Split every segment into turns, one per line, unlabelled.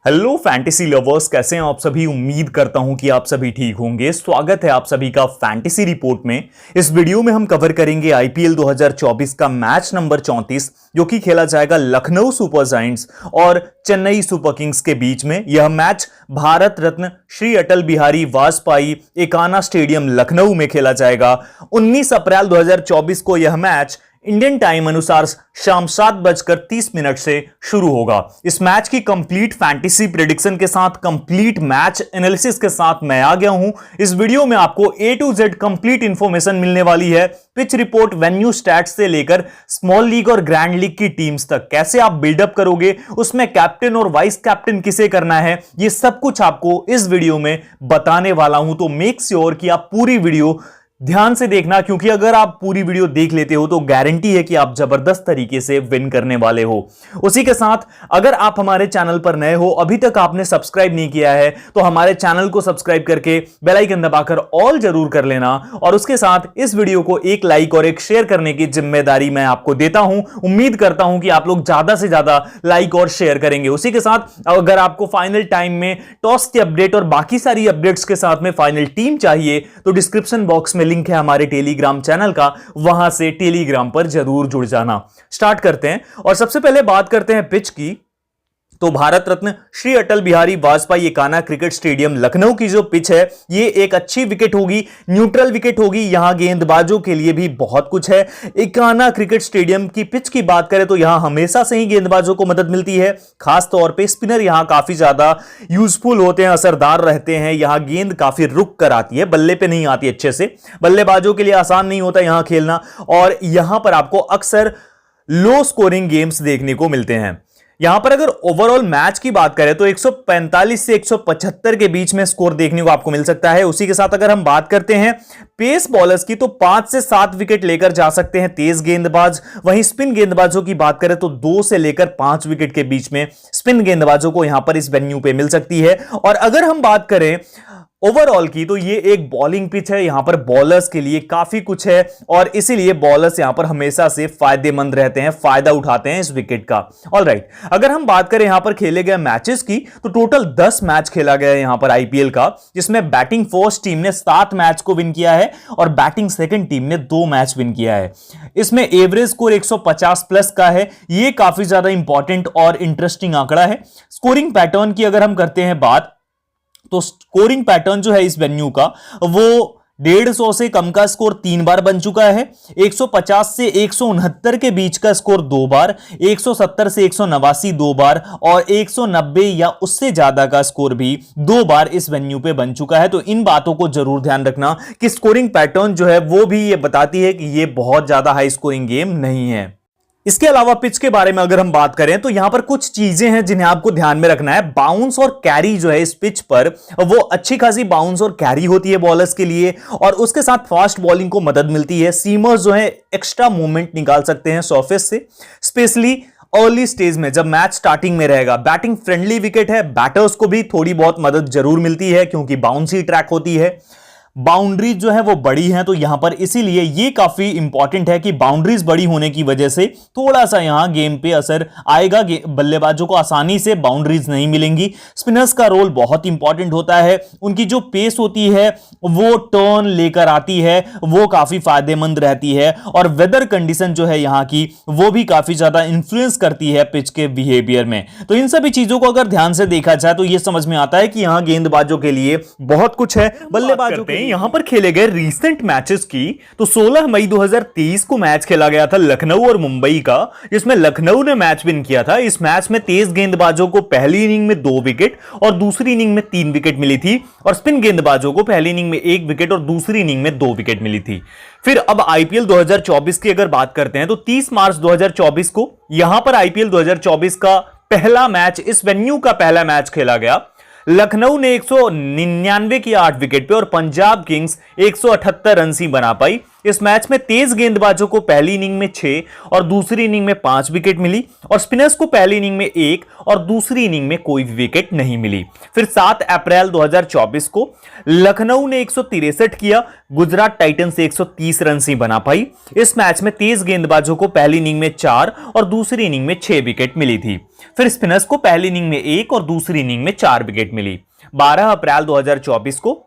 Hello fantasy lovers, कैसे हैं आप सभी। उम्मीद करता हूं कि आप सभी ठीक होंगे। स्वागत है आप सभी का फैंटेसी रिपोर्ट में। इस वीडियो में हम कवर करेंगे आईपीएल 2024 का मैच नंबर 34 जो कि खेला जाएगा लखनऊ सुपर जायंट्स और चेन्नई सुपर किंग्स के बीच में। यह मैच भारत रत्न श्री अटल बिहारी वाजपेयी एकाना स्टेडियम लखनऊ में खेला जाएगा। 19 अप्रैल 2024 को यह मैच इंडियन टाइम अनुसार शाम 7:30 से शुरू होगा। इस मैच की कंप्लीट फैंटेसी प्रेडिक्शन के साथ, कंप्लीट मैच एनालिसिस के साथ मैं आ गया हूं। इस वीडियो में आपको ए टू जेड कंप्लीट इंफॉर्मेशन मिलने वाली है। पिच रिपोर्ट, वेन्यू स्टैट्स से लेकर स्मॉल लीग और ग्रैंड लीग की टीम्स तक, कैसे आप बिल्डअप करोगे, उसमें कैप्टन और वाइस कैप्टन किसे करना है, यह सब कुछ आपको इस वीडियो में बताने वाला हूं। तो मेक श्योर कि आप पूरी वीडियो ध्यान से देखना, क्योंकि अगर आप पूरी वीडियो देख लेते हो तो गारंटी है कि आप जबरदस्त तरीके से विन करने वाले हो। उसी के साथ अगर आप हमारे चैनल पर नए हो, अभी तक आपने सब्सक्राइब नहीं किया है, तो हमारे चैनल को सब्सक्राइब करके बेल आइकन दबाकर ऑल जरूर कर लेना। और उसके साथ इस वीडियो को एक लाइक और एक शेयर करने की जिम्मेदारी मैं आपको देता हूं। उम्मीद करता हूं कि आप लोग ज्यादा से ज्यादा लाइक और शेयर करेंगे। उसी के साथ अगर आपको फाइनल टाइम में टॉस की अपडेट और बाकी सारी अपडेट्स के साथ में फाइनल टीम चाहिए तो डिस्क्रिप्शन बॉक्स में लिंक है हमारे टेलीग्राम चैनल का, वहां से टेलीग्राम पर जरूर जुड़ जाना। स्टार्ट करते हैं और सबसे पहले बात करते हैं पिच की। तो भारत रत्न श्री अटल बिहारी वाजपेयी एकाना क्रिकेट स्टेडियम लखनऊ की जो पिच है, ये एक अच्छी विकेट होगी, न्यूट्रल विकेट होगी। यहां गेंदबाजों के लिए भी बहुत कुछ है। एकाना क्रिकेट स्टेडियम की पिच की बात करें तो यहां हमेशा से ही गेंदबाजों को मदद मिलती है। खास तौर पे स्पिनर यहां काफी ज्यादा यूजफुल होते हैं, असरदार रहते हैं। यहां गेंद काफी रुक कर आती है, बल्ले पे नहीं आती अच्छे से। बल्लेबाजों के लिए आसान नहीं होता यहां खेलना, और यहां पर आपको अक्सर लो स्कोरिंग गेम्स देखने को मिलते हैं। यहां पर अगर ओवरऑल मैच की बात करें तो 145 से 175 के बीच में स्कोर देखने को आपको मिल सकता है। उसी के साथ अगर हम बात करते हैं पेस बॉलर्स की, तो 5 से 7 विकेट लेकर जा सकते हैं तेज गेंदबाज। वहीं स्पिन गेंदबाजों की बात करें तो 2 से लेकर 5 विकेट के बीच में स्पिन गेंदबाजों को यहां पर इस वेन्यू पे मिल सकती है। और अगर हम बात करें ओवरऑल की, तो ये एक बॉलिंग पिच है। यहां पर बॉलर्स के लिए काफी कुछ है और इसीलिए बॉलर्स यहां पर हमेशा से फायदेमंद रहते हैं, फायदा उठाते हैं इस विकेट का। ऑलराइट, अगर हम बात करें यहां पर खेले गए मैचेस की, तो टोटल 10 मैच खेला गया है यहां पर आईपीएल का, जिसमें बैटिंग फर्स्ट टीम ने 7 मैच को विन किया है और बैटिंग सेकंड टीम ने 2 मैच विन किया है। इसमें एवरेज स्कोर 150 प्लस का है। यह काफी ज्यादा इंपॉर्टेंट और इंटरेस्टिंग आंकड़ा है। स्कोरिंग पैटर्न की अगर हम करते हैं बात, तो स्कोरिंग पैटर्न जो है इस वेन्यू का, वो 150 से कम का स्कोर 3 बार बन चुका है। 150 से 169 के बीच का स्कोर 2 बार, 170 से 189 2 बार और 190 या उससे ज्यादा का स्कोर भी 2 बार इस वेन्यू पे बन चुका है। तो इन बातों को जरूर ध्यान रखना कि स्कोरिंग पैटर्न जो है वो भी ये बताती है कि ये बहुत ज्यादा हाई स्कोरिंग गेम नहीं है। इसके अलावा पिच के बारे में अगर हम बात करें तो यहां पर कुछ चीजें हैं जिन्हें आपको ध्यान में रखना है। बाउंस और कैरी जो है इस पिच पर, वो अच्छी खासी बाउंस और कैरी होती है बॉलर्स के लिए, और उसके साथ फास्ट बॉलिंग को मदद मिलती है। सीमर्स जो है एक्स्ट्रा मूवमेंट निकाल सकते हैं सरफेस से, स्पेशली अर्ली स्टेज में जब मैच स्टार्टिंग में रहेगा। बैटिंग फ्रेंडली विकेट है, बैटर्स को भी थोड़ी बहुत मदद जरूर मिलती है क्योंकि बाउंसी ट्रैक होती है। बाउंड्रीज जो है वो बड़ी हैं, तो यहां पर इसीलिए ये काफी इंपॉर्टेंट है कि बाउंड्रीज बड़ी होने की वजह से थोड़ा सा यहां गेम पे असर आएगा। बल्लेबाजों को आसानी से बाउंड्रीज नहीं मिलेंगी। स्पिनर्स का रोल बहुत इंपॉर्टेंट होता है। उनकी जो पेस होती है वो टर्न लेकर आती है, वो काफी फायदेमंद रहती है। और वेदर कंडीशन जो है यहां की, वो भी काफी ज्यादा इंफ्लुएंस करती है पिच के बिहेवियर में। तो इन सभी चीजों को अगर ध्यान से देखा जाए तो यह समझ में आता है कि यहां गेंदबाजों के लिए बहुत कुछ है। बल्लेबाजों के यहां पर खेले गए रीसेंट मैचेस की, तो 16 मई 2023 को मैच खेला गया था लखनऊ और मुंबई का, जिसमें लखनऊ ने मैच विन किया था। इस मैच में तेज गेंदबाजों को पहली इनिंग में 2 विकेट और दूसरी इनिंग में 3 विकेट मिली थी, और स्पिन गेंदबाजों को पहली इनिंग में 1 विकेट और दूसरी इनिंग में 2 विकेट मिली थी। फिर अब आईपीएल 2024 की अगर बात करते हैं तो 30 मार्च 2024 को यहां पर आईपीएल 2024 का पहला मैच, इस वेन्यू का पहला मैच खेला गया। लखनऊ ने 199 की 8 विकेट पे और पंजाब किंग्स 178 रन ही बना पाई। इस मैच में तेज गेंदबाजों को पहली इनिंग में 6 और दूसरी इनिंग में 5 विकेट मिली और स्पिनर्स को पहली इनिंग में 1 और दूसरी इनिंग में कोई विकेट नहीं मिली। फिर 7 अप्रैल 2024 को लखनऊ ने 163 किया, गुजरात टाइटंस 130 रन ही बना पाई। इस मैच में तेज गेंदबाजों को पहली इनिंग में 4 और दूसरी इनिंग में 6 विकेट मिली थी। फिर स्पिनर्स को पहली इनिंग में 1 और दूसरी इनिंग में 4 विकेट मिली। 12 अप्रैल 2024 को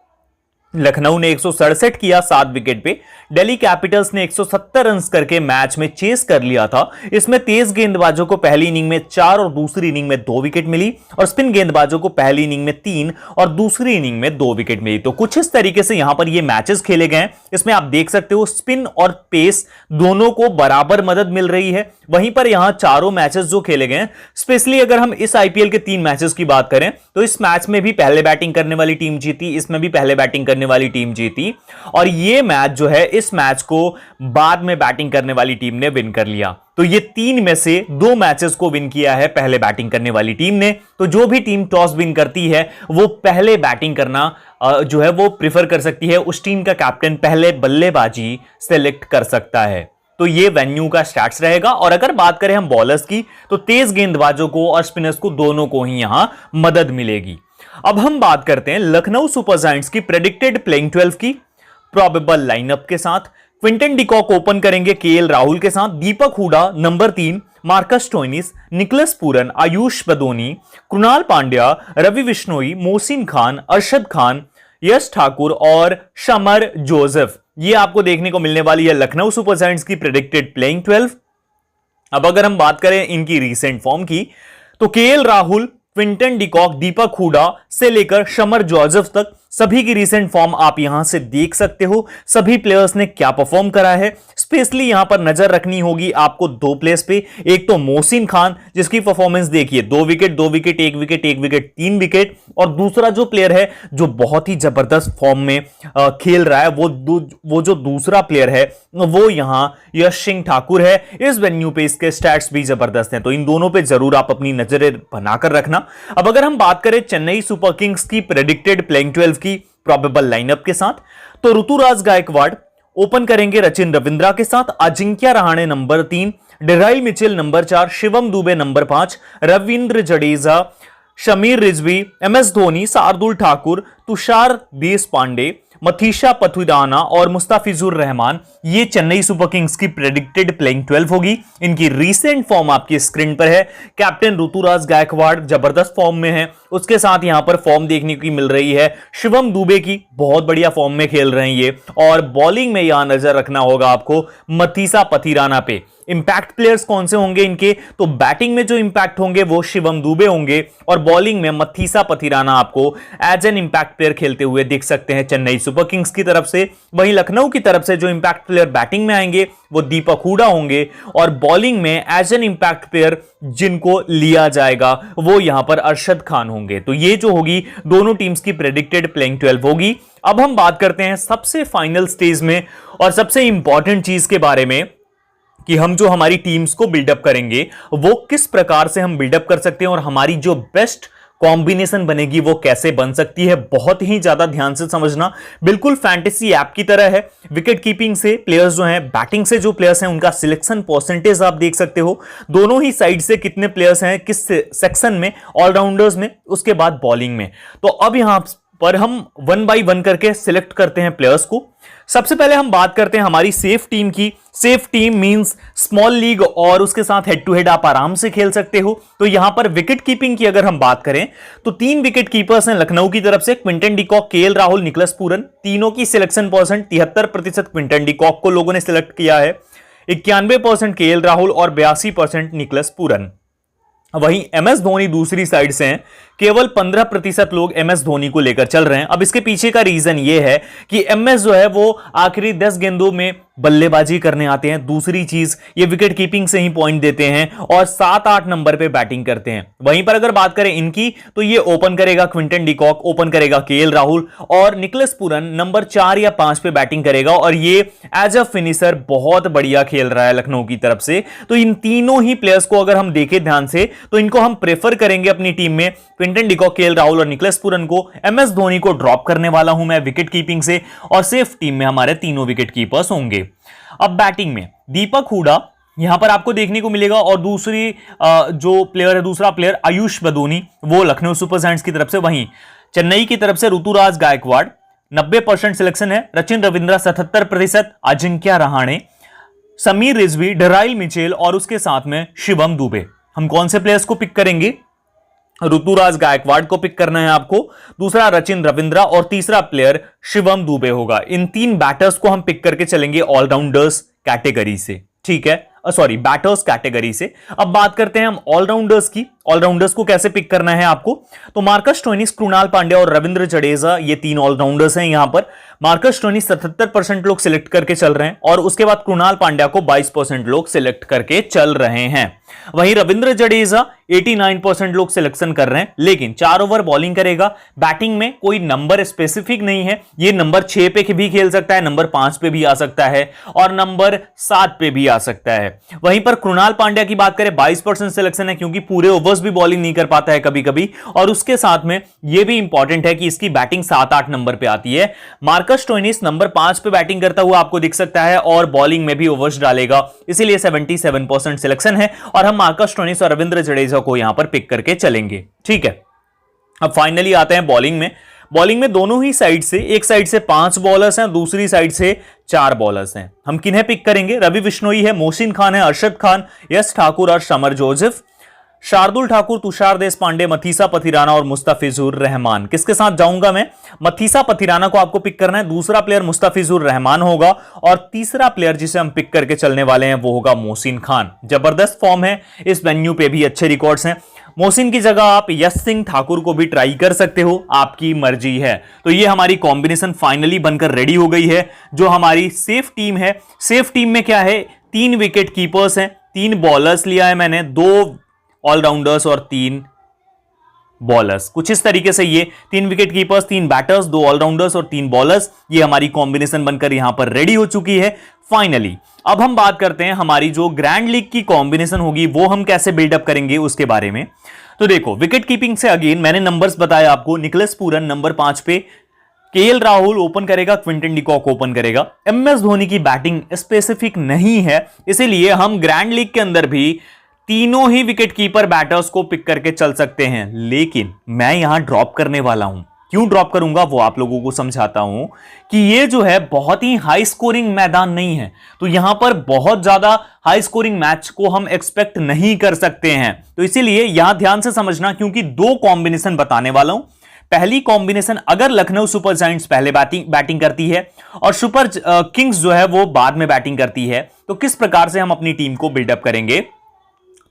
लखनऊ ने 167 किया 7 विकेट पे। दिल्ली कैपिटल्स ने 170 रन करके मैच में चेस कर लिया था। इसमें तेज गेंदबाजों को पहली इनिंग में 4 और दूसरी इनिंग में 2 विकेट मिली और स्पिन गेंदबाजों को पहली इनिंग में 3 और दूसरी इनिंग में 2 विकेट मिली। तो कुछ इस तरीके से यहां पर ये मैचेस खेले गए। इसमें आप देख सकते हो स्पिन और पेस दोनों को बराबर मदद मिल रही है। वहीं पर यहां चारों मैचेस जो खेले गए, स्पेशली अगर हम इस आईपीएल के 3 मैचेस की बात करें तो इस मैच में भी पहले बैटिंग करने वाली टीम जीती, इसमें भी पहले बैटिंग करने वाली टीम जीती और ये मैच जो है, इस मैच को बाद में बैटिंग करने वाली टीम ने विन कर लिया। तो ये 3 में से 2 मैचेस को विन किया है पहले बैटिंग करने वाली टीम ने। तो जो भी टीम टॉस विन करती है वो पहले बैटिंग करना जो है वो प्रिफर कर सकती है। उस टीम का कैप्टन पहले बल्लेबाजी सेलेक्ट कर सकता है। तो ये वेन्यू का स्टैट्स रहेगा। और अगर बात करें हम बॉलर्स की तो तेज गेंदबाजों को और स्पिनर्स को दोनों को ही यहां मदद मिलेगी। अब हम बात करते हैं लखनऊ सुपर जायंट्स की प्रेडिक्टेड प्लेइंग 12 की प्रोबेबल लाइनअप के साथ। क्विंटन डिकॉक ओपन करेंगे केएल राहुल के साथ, Deepak Hooda number 3, Marcus Stoinis, Nicholas Pooran, Ayush Badoni, Krunal Pandya, Ravi Bishnoi, Mohsin Khan, Arshad Khan, Yash Thakur और शमर जोसेफ। ये आपको देखने को मिलने वाली है लखनऊ सुपर जायंट्स की प्रेडिक्टेड प्लेइंग 12। अब अगर हम बात करें इनकी रीसेंट फॉर्म की तो केएल राहुल, क्विंटन डिकॉक, दीपक हुडा से लेकर शमर जोसेफ तक सभी की रीसेंट फॉर्म आप यहां से देख सकते हो। सभी प्लेयर्स ने क्या परफॉर्म करा है। स्पेशली यहां पर नजर रखनी होगी आपको 2 प्लेयर्स पे। एक तो मोहसिन खान जिसकी परफॉर्मेंस देखिए, 2 wicket 2 wicket 1 wicket 1 wicket 3 wicket. और दूसरा जो प्लेयर है जो बहुत ही जबरदस्त फॉर्म में खेल रहा है वो जो दूसरा प्लेयर है वो यहां यश सिंह ठाकुर है। इस वेन्यू पे इसके स्टैट्स भी जबरदस्त हैं, तो इन दोनों पे जरूर आप अपनी नजरें बनाकर रखना। अब अगर हम बात करें चेन्नई सुपर किंग्स की प्रेडिक्टेड प्लेइंग 12 की प्रोबेबल लाइनअप के साथ तो ऋतुराज गायकवाड़ ओपन करेंगे रचिन रविंद्रा के साथ, Ajinkya Rahane number 3, Daryl Mitchell number 4, Shivam Dube number 5, Ravindra Jadeja, Sameer Rizvi, MS Dhoni, Shardul Thakur, Tushar Deshpande, Matheesha Pathirana और मुस्ताफिजुर रहमान। ये चेन्नई सुपर किंग्स की प्रेडिक्टेड प्लेइंग 12 होगी। इनकी रीसेंट फॉर्म आपकी स्क्रीन पर है। कैप्टन ऋतुराज गायकवाड़ जबरदस्त फॉर्म में है, उसके साथ यहां पर फॉर्म देखने की मिल रही है शिवम दुबे की, बहुत बढ़िया फॉर्म में खेल रहे हैं ये। और बॉलिंग में यहां नजर रखना होगा आपको मथीसा पथिराना पे। इंपैक्ट प्लेयर्स कौन से होंगे इनके, तो बैटिंग में जो इंपैक्ट होंगे वो शिवम दुबे होंगे और बॉलिंग में मथीसा पथिराना आपको एज एन इंपैक्ट प्लेयर खेलते हुए दिख सकते हैं चेन्नई सुपर किंग्स की तरफ से। वहीं लखनऊ की तरफ से जो इंपैक्ट प्लेयर बैटिंग में आएंगे वो दीपक हुडा होंगे और बॉलिंग में एज एन इंपैक्ट प्लेयर जिनको लिया जाएगा वो यहां पर अरशद खान होंगे। तो ये जो होगी दोनों टीम्स की प्रेडिक्टेड प्लेइंग 12 होगी। अब हम बात करते हैं सबसे फाइनल स्टेज में और सबसे इंपॉर्टेंट चीज के बारे में कि हम जो हमारी टीम्स को बिल्डअप करेंगे वो किस प्रकार से हम बिल्डअप कर सकते हैं और हमारी जो बेस्ट कॉम्बिनेशन बनेगी वो कैसे बन सकती है। बहुत ही ज्यादा ध्यान से समझना, बिल्कुल फैंटेसी ऐप की तरह है। विकेट कीपिंग से प्लेयर्स जो हैं, बैटिंग से जो प्लेयर्स हैं उनका सिलेक्शन परसेंटेज आप देख सकते हो, दोनों ही साइड से कितने प्लेयर्स हैं किस सेक्शन में, ऑलराउंडर्स में, उसके बाद बॉलिंग में। तो अब यहां पर हम 1 बाय 1 करके सिलेक्ट करते हैं प्लेयर्स को। सबसे पहले हम बात करते हैं हमारी सेफ टीम की। Safe team means small league और उसके साथ हेड टू हेड आप आराम से खेल सकते हो। तो यहां पर विकेट कीपिंग की अगर हम बात करें तो 3 विकेट कीपर्स हैं लखनऊ की तरफ से, Quinton de Kock, KL Rahul, Nicholas Pooran. तीनों की सिलेक्शन परसेंट 73% क्विंटन डिकॉक को लोगों ने सिलेक्ट किया है, 91% केएल राहुल और 82% निकोलस पूरन। वहीं एमएस धोनी दूसरी साइड से हैं, केवल 15% लोग एमएस धोनी को लेकर चल रहे हैं। अब इसके पीछे का रीजन यह है कि एमएस जो है वो आखिरी 10 गेंदों में बल्लेबाजी करने आते हैं। दूसरी चीज ये विकेट कीपिंग से ही पॉइंट देते हैं और 7-8 नंबर पे बैटिंग करते हैं। वहीं पर अगर बात करें इनकी तो ये ओपन करेगा क्विंटन डिकॉक, ओपन करेगा केएल राहुल और निकोलस पूरन नंबर 4 या 5 पे बैटिंग करेगा और ये एज अ फिनिशर बहुत बढ़िया खेल रहा है लखनऊ की तरफ से। तो इन तीनों ही प्लेयर्स को अगर हम देखें ध्यान से तो इनको हम प्रेफर करेंगे अपनी टीम में। क्विंटन डिकॉक, केएल राहुल और निकलस पूरन को, एमएस धोनी को ड्रॉप करने वाला हूं मैं विकेट कीपिंग से, और सेफ टीम में हमारे तीनों विकेट कीपर्स होंगे। अब बैटिंग में दीपक हुडा यहां पर आपको देखने को मिलेगा, और दूसरी जो प्लेयर है, दूसरा प्लेयर आयुष बदोनी, वो लखनऊ सुपर जायंट्स की तरफ से। वहीं चेन्नई की तरफ से ऋतुराज गायकवाड़ 90% सिलेक्शन है, रचिन रविंद्रा 77%, अजिंक्य रहाणे, समीर रिजवी, डराइल मिचेल और उसके साथ में शिवम दुबे। हम कौन से प्लेयर्स को पिक करेंगे? ऋतुराज गायकवाड़ को पिक करना है आपको, दूसरा रचिन रविंद्रा और तीसरा प्लेयर शिवम दुबे होगा। इन 3 बैटर्स को हम पिक करके चलेंगे ऑलराउंडर्स कैटेगरी से, ठीक है, सॉरी बैटर्स कैटेगरी से। अब बात करते हैं हम ऑलराउंडर्स की। ऑलराउंडर्स को कैसे पिक करना है आपको? तो मार्कस स्टोइनिस, कृणाल पांड्या और रविंद्र जडेजा, ये 3 ऑलराउंडर्स हैं यहां पर। मार्कस स्टोइनिस 77% लोग सिलेक्ट करके चल रहे हैं, और उसके बाद कृणाल पांड्या को 22% लोग सिलेक्ट करके चल रहे हैं। वहीं रविंद्र जडेजा 89% लोग सिलेक्शन कर रहे हैं, लेकिन 4 ओवर बॉलिंग करेगा। बैटिंग में कोई नंबर स्पेसिफिक नहीं है, ये नंबर 6 पे भी खेल सकता है, नंबर 5 पे भी आ सकता है, और नंबर 7 पे भी आ सकता है। वहीं पर कृणाल पांड्या की बात करें, 22% सिलेक्शन है, क्योंकि पूरे ओवर्स भी बॉलिंग नहीं कर पाता है कभी कभी, और उसके साथ में यह भी इंपॉर्टेंट है कि इसकी बैटिंग 7-8 नंबर पे आती है। मार्कस स्टोइनिस नंबर 5 पे बैटिंग करता हुआ आपको दिख सकता है, और बॉलिंग में भी ओवर्स डालेगा, इसीलिए 77% सिलेक्शन है, और हम मार्कस स्टोइनिस और रविंद्र जडेजा को यहां पर पिक करके चलेंगे, ठीक है। अब फाइनली आते हैं बॉलिंग में। बॉलिंग में दोनों ही साइड से, एक साइड से 5 बॉलर्स हैं, दूसरी साइड से 4 बॉलर्स हैं। हम किन्हें पिक करेंगे? रवि बिश्नोई है, मोहसिन खान है, अरशद खान, यश ठाकुर और समर जोसेफ, शार्दुल ठाकुर, तुषार देशपांडे, मथीसा पथिराना और मुस्तफिजुर रहमान। किसके साथ जाऊंगा मैं? मथीसा पथिराना को आपको पिक करना है, दूसरा प्लेयर मुस्तफिजुर रहमान होगा, और तीसरा प्लेयर जिसे हम पिक करके चलने वाले हैं वो होगा मोहसिन खान। जबरदस्त फॉर्म है, इस वेन्यू पे भी अच्छे रिकॉर्ड्स हैं। मोहसिन की जगह आप यश सिंह ठाकुर को भी ट्राई कर सकते हो, आपकी मर्जी है। तो ये हमारी कॉम्बिनेशन फाइनली बनकर रेडी हो गई है, जो हमारी सेफ टीम है। सेफ टीम में क्या है? 3 विकेट कीपर्स हैं, 3 बॉलर्स लिया है मैंने, 2 ऑलराउंडर्स और 3 बॉलर्स। कुछ इस तरीके से ये 3 विकेट कीपर्स, 3 बैटर्स, 2 ऑलराउंडर्स और 3 बॉलर्स, ये हमारी कॉम्बिनेशन बनकर यहां पर रेडी हो चुकी है फाइनली। अब हम बात करते हैं हमारी जो ग्रैंड लीग की कॉम्बिनेशन होगी वो हम कैसे बिल्डअप करेंगे उसके बारे में। तो देखो, विकेट कीपिंग से अगेन मैंने नंबर्स बताया आपको। निकलस पूरन नंबर 5 पे, केएल राहुल ओपन करेगा, क्विंटन डिकॉक ओपन करेगा। एमएस धोनी की बैटिंग स्पेसिफिक नहीं है, इसीलिए हम ग्रैंड लीग के अंदर भी तीनों ही विकेट कीपर बैटर्स को पिक करके चल सकते हैं, लेकिन मैं यहां ड्रॉप करने वाला हूं। क्यों ड्रॉप करूंगा वो आप लोगों को समझाता हूं कि ये जो है बहुत ही हाई स्कोरिंग मैदान नहीं है, तो यहां पर बहुत ज्यादा हाई स्कोरिंग मैच को हम एक्सपेक्ट नहीं कर सकते हैं। तो इसीलिए यहां ध्यान से समझना, क्योंकि 2 कॉम्बिनेशन बताने वाला हूं। पहली कॉम्बिनेशन, अगर लखनऊ सुपर जायंट्स पहले बैटिंग करती है और सुपर किंग्स जो है वो बाद में बैटिंग करती है, तो किस प्रकार से हम अपनी टीम को बिल्डअप करेंगे।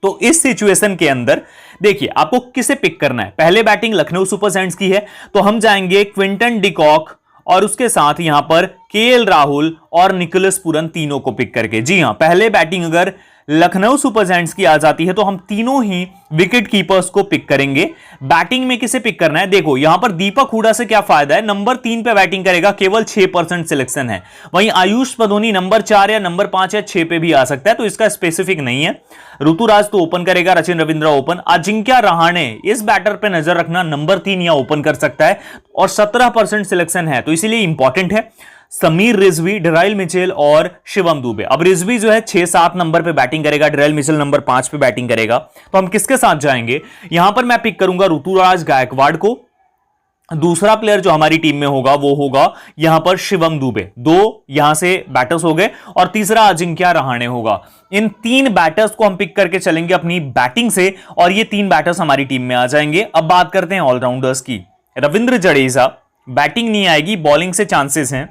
तो इस सिचुएशन के अंदर देखिए, आपको किसे पिक करना है। पहले बैटिंग लखनऊ सुपर जायंट्स की है, तो हम जाएंगे क्विंटन डिकॉक और उसके साथ यहां पर केएल राहुल और निकलस पूरन, तीनों को पिक करके। जी हां, पहले बैटिंग अगर लखनऊ सुपर जायंट्स की आ जाती है तो हम तीनों ही विकेट कीपर्स को पिक करेंगे। बैटिंग में किसे पिक करना है? देखो, यहां पर दीपक हुडा से क्या फायदा है, नंबर 3 पे बैटिंग करेगा, केवल 6% सिलेक्शन है। वहीं आयुष बदोनी नंबर 4 या नंबर 5 या 6 पे भी आ सकता है, तो इसका स्पेसिफिक नहीं है। ऋतुराज तो ओपन करेगा, रचिन रविंद्रा ओपन। अजिंक्य रहाणे, इस बैटर पे नजर रखना, नंबर 3 या ओपन कर सकता है, और 17% सिलेक्शन है, तो इसीलिए इंपॉर्टेंट है। समीर रिजवी, डराइल मिचेल और शिवम दुबे। अब रिजवी जो है 6-7 नंबर पे बैटिंग करेगा, डराइल मिचेल नंबर 5 पे बैटिंग करेगा, तो हम किसके साथ जाएंगे? यहां पर मैं पिक करूंगा ऋतुराज गायकवाड़ को। दूसरा प्लेयर जो हमारी टीम में होगा वो होगा यहां पर शिवम दुबे। 2 यहां से बैटर्स हो गए, और तीसरा अजिंक्य रहाणे होगा। इन 3 बैटर्स को हम पिक करके चलेंगे अपनी बैटिंग से, और ये 3 बैटर्स हमारी टीम में आ जाएंगे। अब बात करते हैं ऑलराउंडर्स की। रविंद्र जडेजा, बैटिंग नहीं आएगी, बॉलिंग से चांसेस हैं।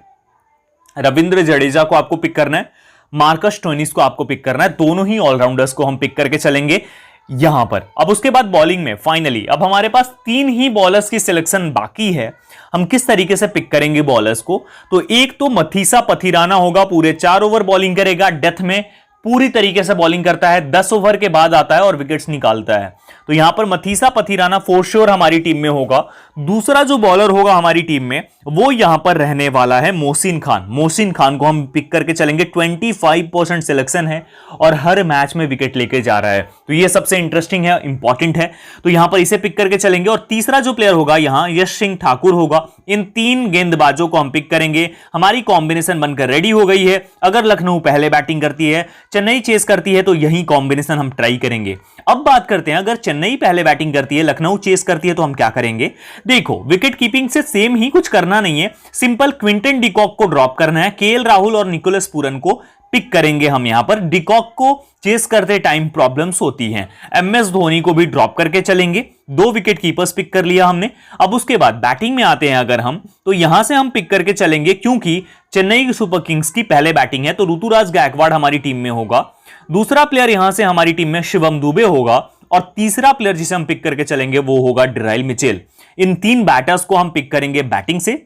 रविंद्र जडेजा को आपको पिक करना है, मार्कस स्टोइनिस को आपको पिक करना है, दोनों ही ऑलराउंडर्स को हम पिक करके चलेंगे यहां पर। अब उसके बाद बॉलिंग में फाइनली अब हमारे पास 3 ही बॉलर्स की सिलेक्शन बाकी है। हम किस तरीके से पिक करेंगे बॉलर्स को? तो एक तो मथीसा पथिराना होगा, पूरे 4 ओवर बॉलिंग करेगा, डेथ में पूरी तरीके से बॉलिंग करता है, 10 ओवर के बाद आता है और विकेट्स निकालता है, तो यहां पर मथीसा पथिराना फॉर श्योर हमारी टीम में होगा। दूसरा जो बॉलर होगा हमारी टीम में वो यहां पर रहने वाला है मोहसिन खान। मोहसिन खान को हम पिक करके चलेंगे, 25% सिलेक्शन है और हर मैच में विकेट लेके जा रहा है, तो ये सबसे इंटरेस्टिंग है, इंपॉर्टेंट है, तो यहां पर इसे पिक करके चलेंगे। और तीसरा जो प्लेयर होगा यहां यश सिंह ठाकुर होगा। इन 3 गेंदबाजों को हम पिक करेंगे। हमारी कॉम्बिनेशन बनकर रेडी हो गई है। अगर लखनऊ पहले बैटिंग करती है, चेन्नई चेस करती है, तो यही कॉम्बिनेशन हम ट्राई करेंगे। अब बात करते हैं, अगर चेन्नई पहले बैटिंग करती है, लखनऊ चेस करती है, तो हम क्या करेंगे। देखो, विकेट कीपिंग से सेम ही कुछ करना नहीं है, सिंपल क्विंटन डिकॉक को ड्रॉप करना है, केएल राहुल और निकोलस पूरन को पिक करेंगे हम। यहां पर डिकॉक को चेस करते टाइम प्रॉब्लम्स होती हैं। एमएस धोनी को भी ड्रॉप करके चलेंगे। 2 विकेट कीपर्स पिक कर लिया हमने। अब उसके बाद बैटिंग में आते हैं अगर हम, तो यहां से हम पिक करके चलेंगे, क्योंकि चेन्नई सुपर किंग्स की पहले बैटिंग है, तो ऋतुराज गायकवाड़ हमारी टीम में होगा। दूसरा प्लेयर यहां से हमारी टीम में शिवम दुबे होगा और तीसरा प्लेयर जिसे हम पिक करके चलेंगे वो होगा डिराइल मिचेल। इन 3 बैटर्स को हम पिक करेंगे बैटिंग से।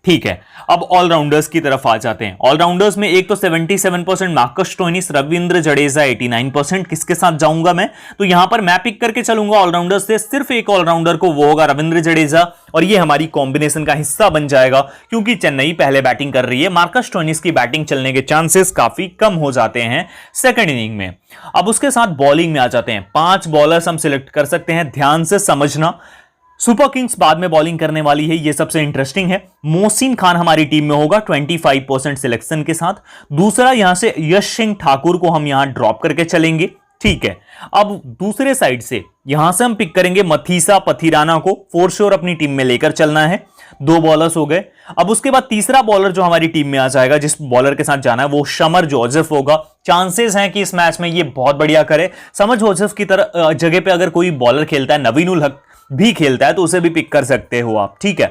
ठीक है, अब ऑलराउंडर्स की तरफ आ जाते हैं। ऑलराउंडर्स में एक तो 77% मार्कस स्टोइनिस, रविंद्र जडेजा 89%। किसके साथ जाऊंगा मैं, तो यहां पर मैं पिक करके चलूंगा ऑलराउंडर्स से सिर्फ एक ऑलराउंडर को, वो होगा रविंद्र जडेजा, और ये हमारी कॉम्बिनेशन का हिस्सा बन जाएगा, क्योंकि चेन्नई पहले बैटिंग कर रही है। मार्कस स्टोइनिस की बैटिंग चलने के चांसेस काफी कम हो जाते हैं सेकंड इनिंग में। अब उसके साथ बॉलिंग में आ जाते हैं। 5 बॉलर्स हम सिलेक्ट कर सकते हैं, ध्यान से समझना। सुपर किंग्स बाद में बॉलिंग करने वाली है, यह सबसे इंटरेस्टिंग है। मोहसिन खान हमारी टीम में होगा 25% सिलेक्शन के साथ। दूसरा यहां से यश सिंह ठाकुर को हम यहां ड्रॉप करके चलेंगे। ठीक है, अब दूसरे साइड से यहां से हम पिक करेंगे मथीसा पथिराना को, फोर श्योर अपनी टीम में लेकर चलना है। 2 बॉलर्स हो गए। अब उसके बाद तीसरा बॉलर जो हमारी टीम में आ जाएगा, जिस बॉलर के साथ जाना है, वो समर जोसेफ होगा। चांसेस हैं कि इस मैच में ये बहुत बढ़िया करे। समर जोसेफ की तरह जगह पे अगर कोई बॉलर खेलता है, नवीन उल हक भी खेलता है, तो उसे भी पिक कर सकते हो आप। ठीक है,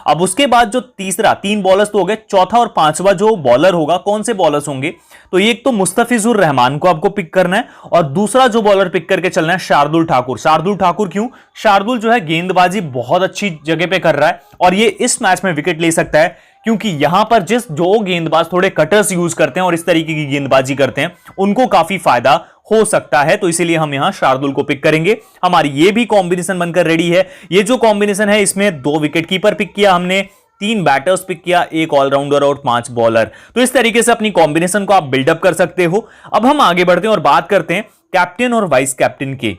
अब उसके बाद जो तीसरा, 3 बॉलर्स तो हो गए, चौथा और 5वां जो बॉलर होगा, कौन से बॉलर्स होंगे, तो एक तो मुस्तफिजुर रहमान को आपको पिक करना है, और दूसरा जो बॉलर पिक करके चलना है शार्दुल ठाकुर। शार्दुल ठाकुर क्यों, शार्दुल जो है गेंदबाजी बहुत अच्छी जगह पे कर रहा है और ये इस मैच में विकेट ले सकता है, क्योंकि यहां पर जो गेंदबाज थोड़े कटर्स यूज करते हैं और इस तरीके की गेंदबाजी करते हैं, उनको काफी फायदा हो सकता है, तो इसीलिए हम यहां शार्दुल को पिक करेंगे। हमारी ये भी कॉम्बिनेशन बनकर रेडी है। ये जो कॉम्बिनेशन है, इसमें 2 विकेट कीपर पिक किया हमने, 3 बैटर्स पिक किया, 1 ऑलराउंडर और 5 बॉलर। तो इस तरीके से अपनी कॉम्बिनेशन को आप बिल्डअप कर सकते हो। अब हम आगे बढ़ते हैं और बात करते हैं कैप्टन और वाइस कैप्टन की,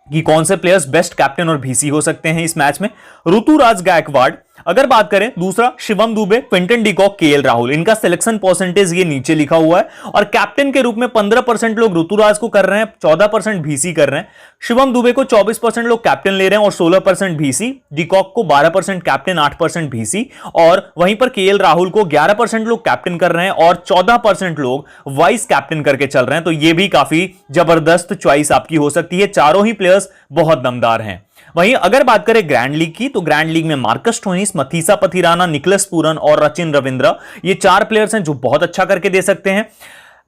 कि कौन से प्लेयर्स बेस्ट कैप्टन और वीसी हो सकते हैं इस मैच में। ऋतुराज गायकवाड़, अगर बात करें, दूसरा Shivam Dubey, Quinton de Kock, KL Rahul. इनका सिलेक्शन परसेंटेज ये नीचे लिखा हुआ है, और कैप्टन के रूप में 15% लोग ऋतुराज को कर रहे हैं, 14% वीसी कर रहे हैं। शिवम दुबे को 24% लोग कैप्टन ले रहे हैं और 16% वीसी। डिकॉक को 12% कैप्टन, 8% वीसी, और वहीं पर केएल राहुल को 11% लोग कैप्टन कर रहे हैं और 14% लोग वाइस कैप्टन करके चल रहे हैं। तो ये भी काफी जबरदस्त चॉइस आपकी हो सकती है। चारों ही प्लेयर्स बहुत दमदार हैं। वहीं अगर बात करें ग्रैंड लीग की, तो ग्रैंड लीग में Marcus Stoinis, Matheesha Pathirana, Nicholas Pooran और रचिन रविंद्र, ये 4 प्लेयर्स हैं जो बहुत अच्छा करके दे सकते हैं।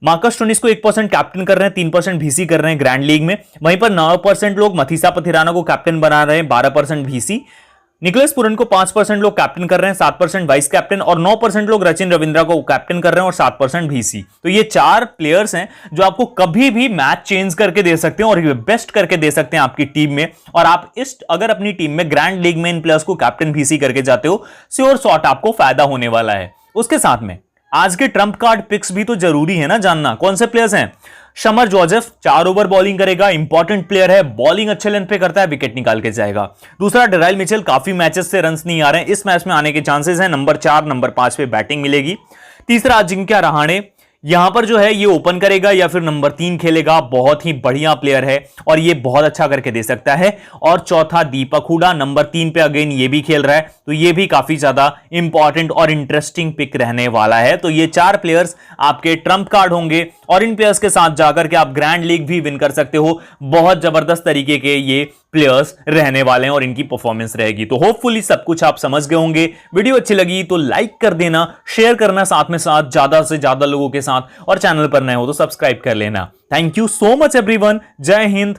मार्कस स्टोइनिस को 1% कैप्टन कर रहे हैं, 3% वीसी कर रहे हैं ग्रैंड लीग में। वहीं पर 9% लोग मथीसा पथिराना को कैप्टन बना रहे हैं, 12% वीसी। निकोलस पूरन को 5% लोग कैप्टन कर रहे हैं, 7% वाइस कैप्टन, और 9% लोग रचिन रविंद्रा को कैप्टन कर रहे हैं और 7% वीसी। तो ये 4 प्लेयर्स हैं जो आपको कभी भी मैच चेंज करके दे सकते हैं और ये बेस्ट करके दे सकते हैं आपकी टीम में। और आप अगर अपनी टीम में ग्रैंड लीग में इन प्लेयर्स को कैप्टन वीसी करके जाते हो, श्योर शॉट आपको फायदा होने वाला है। उसके साथ में आज के ट्रम्प कार्ड पिक्स भी तो जरूरी है ना जानना। कौन से प्लेयर्स हैं, समर जोसेफ 4 ओवर बॉलिंग करेगा, इंपॉर्टेंट प्लेयर है, बॉलिंग अच्छे लेंथ पे करता है, विकेट निकाल के जाएगा। दूसरा डिराइल मिचेल, काफी मैचेस से रन्स नहीं आ रहे हैं, इस मैच में आने के चांसेस हैं, नंबर 4 नंबर 5 पे बैटिंग मिलेगी। तीसरा अजिंक्य रहाणे, यहां पर जो है ये ओपन करेगा या फिर नंबर 3 खेलेगा, बहुत ही बढ़िया प्लेयर है और ये बहुत अच्छा करके दे सकता है। और चौथा दीपक हुडा, नंबर 3 पे अगेन ये भी खेल रहा है, तो ये भी काफी ज्यादा इंपॉर्टेंट और इंटरेस्टिंग पिक रहने वाला है। तो ये 4 प्लेयर्स आपके ट्रम्प कार्ड होंगे और इन प्लेयर्स के साथ जाकर के आप ग्रैंड लीग भी विन कर सकते हो। बहुत जबरदस्त तरीके के ये प्लेयर्स रहने वाले हैं और इनकी परफॉर्मेंस रहेगी। तो होपफुली सब कुछ आप समझ गए होंगे। वीडियो अच्छी लगी तो लाइक कर देना, शेयर करना साथ में साथ ज्यादा से ज्यादा लोगों के साथ, और चैनल पर नए हो तो सब्सक्राइब कर लेना। Thank you so much everyone. जय हिंद,